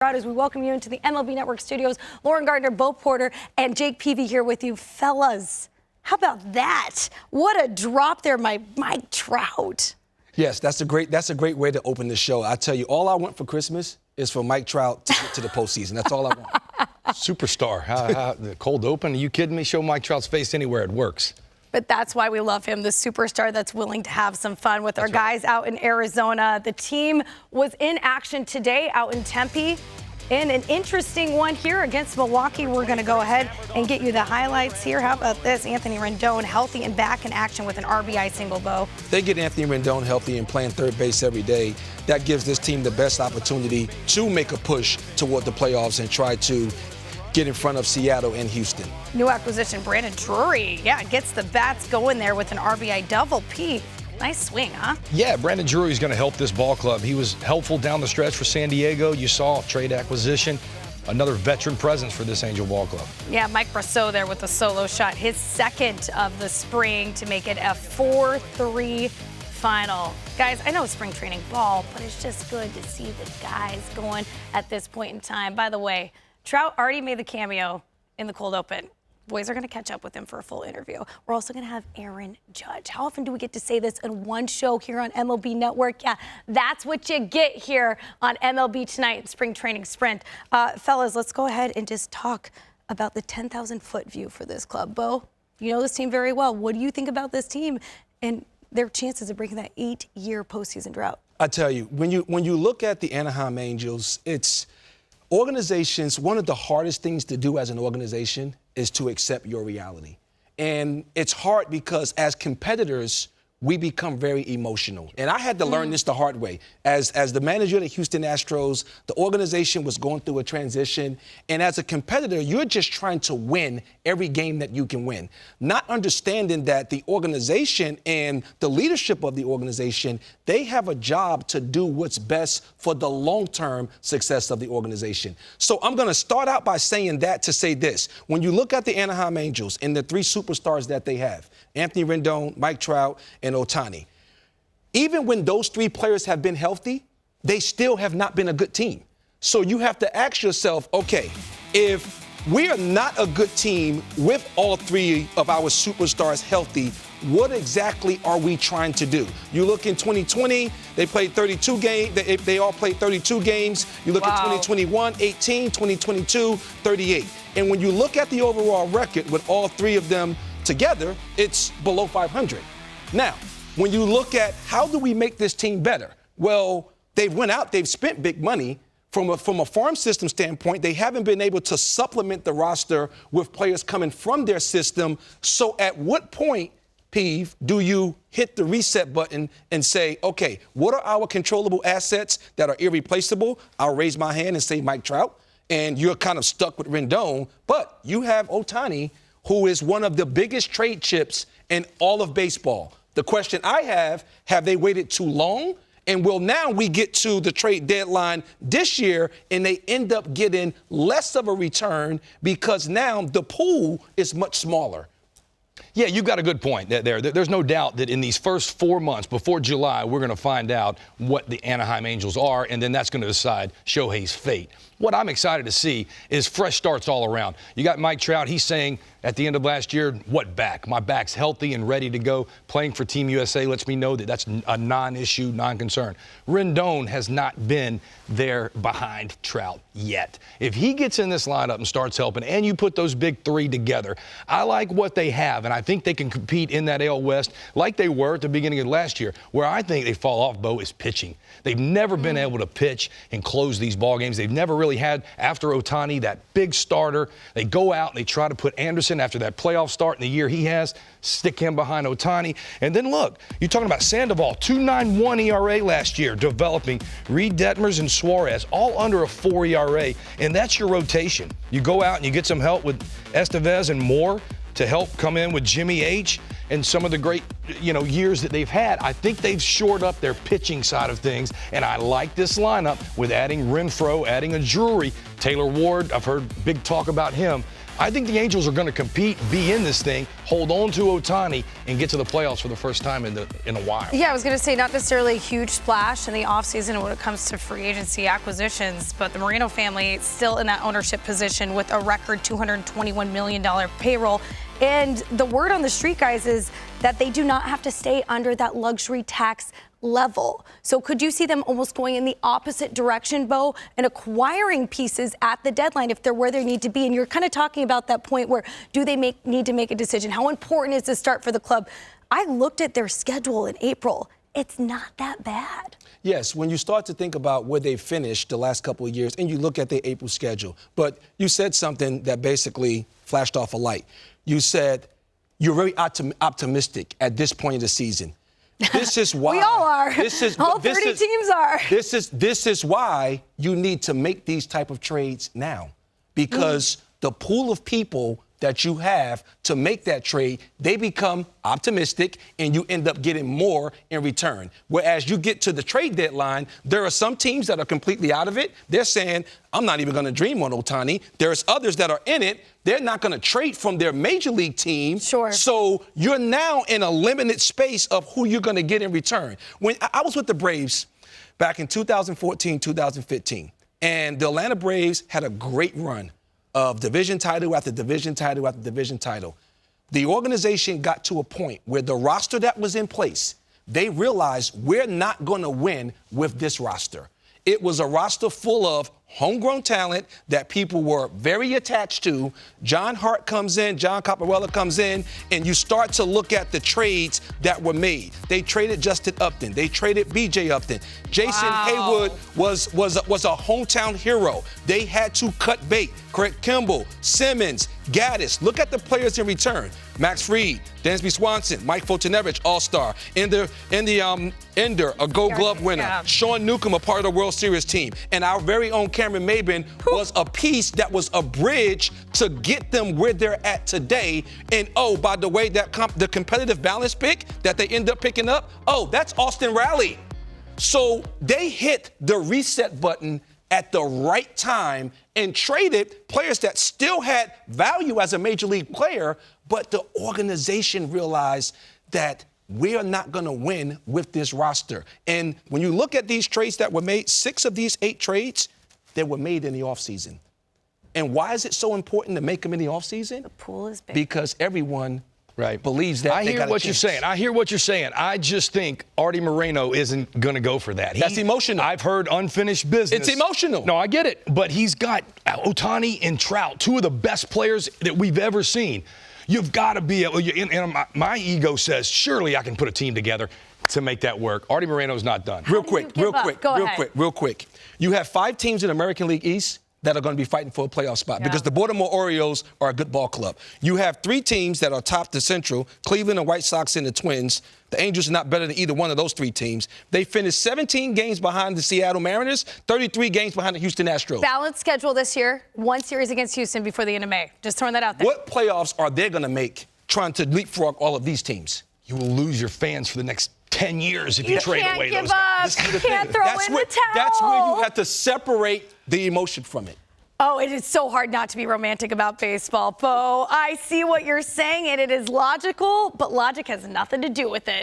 As we welcome you into the MLB Network studios, Lauren Gardner, Bo Porter, and Jake Peavy here with you. Fellas, how about that? What a drop there by Mike Trout. Yes, that's a great way to open the show. I tell you, all I want for Christmas is for Mike Trout to get to the postseason. That's all I want. Superstar. The cold open? Are you kidding me? Show Mike Trout's face anywhere. It works. But that's why we love him, the superstar that's willing to have some fun with our guys out in Arizona. The team was in action today out in Tempe in an interesting one here against Milwaukee. We're going to go ahead and get you the highlights here. How about this? Anthony Rendon healthy and back in action with an RBI single, Bo. They get Anthony Rendon healthy and playing third base every day. That gives this team the best opportunity to make a push toward the playoffs and try to get in front of Seattle and Houston. New acquisition, Brandon Drury. Yeah, gets the bats going there with an RBI double. P. Nice swing, huh? Yeah, Brandon Drury is going to help this ball club. He was helpful down the stretch for San Diego. You saw trade acquisition. Another veteran presence for this Angel ball club. Yeah, Mike Brosseau there with a solo shot. His second of the spring to make it a 4-3 final. Guys, I know it's spring training ball, but it's just good to see the guys going at this point in time. By the way, Trout already made the cameo in the cold open. Boys are going to catch up with him for a full interview. We're also going to have Aaron Judge. How often do we get to say this in one show here on MLB Network? Yeah, that's what you get here on MLB Tonight, Spring Training Sprint. Fellas, let's go ahead and just talk about the 10,000-foot view for this club. Bo, you know this team very well. What do you think about this team and their chances of breaking that 8-year postseason drought? I tell you, when you look at the Anaheim Angels, it's organizations, one of the hardest things to do as an organization is to accept your reality. And it's hard because as competitors, we become very emotional. And I had to learn this the hard way. As the manager of the Houston Astros, the organization was going through a transition. And as a competitor, you're just trying to win every game that you can win. Not understanding that the organization and the leadership of the organization, they have a job to do what's best for the long-term success of the organization. So I'm going to start out by saying that to say this. When you look at the Anaheim Angels and the three superstars that they have, Anthony Rendon, Mike Trout, and Ohtani. Even when those three players have been healthy, they still have not been a good team. So you have to ask yourself, okay, if we are not a good team with all three of our superstars healthy, what exactly are we trying to do? You look in 2020, they played 32 games. They all played 32 games. You look at 2021, 18, 2022, 38. And when you look at the overall record with all three of them together, it's below 500. Now, when you look at how do we make this team better? Well, they've went out, they've spent big money. From a farm system standpoint, they haven't been able to supplement the roster with players coming from their system. So at what point, Peeve, do you hit the reset button and say, okay, what are our controllable assets that are irreplaceable? I'll raise my hand and say Mike Trout, and you're kind of stuck with Rendon, but you have Ohtani, who is one of the biggest trade chips in all of baseball. The question I have they waited too long? And will now we get to the trade deadline this year and they end up getting less of a return because now the pool is much smaller? Yeah, you've got a good point there. There's no doubt that in these first 4 months before July, we're going to find out what the Anaheim Angels are, and then that's going to decide Shohei's fate. What I'm excited to see is fresh starts all around. You got Mike Trout. He's saying at the end of last year, what back? My back's healthy and ready to go. Playing for Team USA lets me know that that's a non-issue, non-concern. Rendon has not been there behind Trout yet. If he gets in this lineup and starts helping, and you put those big three together, I like what they have, and I think they can compete in that AL West like they were at the beginning of last year. Where I think they fall off, Bo, is pitching. They've never been able to pitch and close these ball games. They've never really had, after Ohtani, that big starter. They go out and they try to put Anderson after that playoff start in the year he has, stick him behind Ohtani. And then look, you're talking about Sandoval, 2.91 ERA last year, developing Reed Detmers and Suarez, all under a 4 ERA. And that's your rotation. You go out and you get some help with Estevez and Moore to help come in with Jimmy H. and some of the great, years that they've had, I think they've shored up their pitching side of things, and I like this lineup with adding Renfroe, adding a Drury, Taylor Ward. I've heard big talk about him. I think the Angels are going to compete, be in this thing, hold on to Ohtani, and get to the playoffs for the first time in a while. Yeah, I was going to say not necessarily a huge splash in the offseason when it comes to free agency acquisitions, but the Moreno family still in that ownership position with a record $221 million payroll. And the word on the street, guys, is that they do not have to stay under that luxury tax level. So could you see them almost going in the opposite direction, Bo, and acquiring pieces at the deadline if they're where they need to be? And you're kind of talking about that point where do they need to make a decision? How important is the start for the club? I looked at their schedule in April. It's not that bad. Yes, when you start to think about where they finished the last couple of years and you look at their April schedule. But you said something that basically flashed off a light. You said you're very optimistic at this point in the season. This is why. We all are. All 30 teams are. This is why you need to make these type of trades now. Because the pool of people that you have to make that trade, they become optimistic and you end up getting more in return. Whereas you get to the trade deadline, there are some teams that are completely out of it. They're saying, I'm not even going to dream on Ohtani. There's others that are in it. They're not going to trade from their major league team. Sure. So you're now in a limited space of who you're going to get in return. When I was with the Braves back in 2014, 2015, and the Atlanta Braves had a great run of division title after division title after division title. The organization got to a point where the roster that was in place, they realized we're not going to win with this roster. It was a roster full of homegrown talent that people were very attached to. John Hart comes in, John Caparella comes in, and you start to look at the trades that were made. They traded Justin Upton. They traded B.J. Upton. Jason Haywood was a hometown hero. They had to cut bait. Craig Kimball, Simmons, Gaddis. Look at the players in return. Max Fried, Dansby Swanson, Mike Fultonevich, All-Star. Ender, a Gold Glove winner. Yeah. Sean Newcomb, a part of the World Series team. And our very own Cameron Maybin was a piece that was a bridge to get them where they're at today. And, oh, by the way, the competitive balance pick that they end up picking up, that's Austin Riley. So they hit the reset button at the right time and traded players that still had value as a major league player, but the organization realized that we are not going to win with this roster. And when you look at these trades that were made, 6 of these 8 trades, they were made in the offseason. And why is it so important to make them in the offseason? The pool is big. Because everyone believes that I hear what you're saying. I hear what you're saying. I just think Artie Moreno isn't going to go for that. That's emotional. I've heard unfinished business. It's emotional. No, I get it. But he's got Ohtani and Trout, 2 of the best players that we've ever seen. You've got to be able, and my ego says, surely I can put a team together to make that work. Artie Moreno's not done. Real quick. You have 5 teams in the American League East that are going to be fighting for a playoff spot because the Baltimore Orioles are a good ball club. You have 3 teams that are top the Central, Cleveland, the White Sox, and the Twins. The Angels are not better than either one of those 3 teams. They finished 17 games behind the Seattle Mariners, 33 games behind the Houston Astros. Balanced schedule this year, 1 series against Houston before the end of May. Just throwing that out there. What playoffs are they going to make trying to leapfrog all of these teams? You will lose your fans for the next 10 years if you trade away those guys. You can't throw in the towel. That's where you have to separate the emotion from it. Oh, it is so hard not to be romantic about baseball, Bo. I see what you're saying, and it is logical, but logic has nothing to do with it.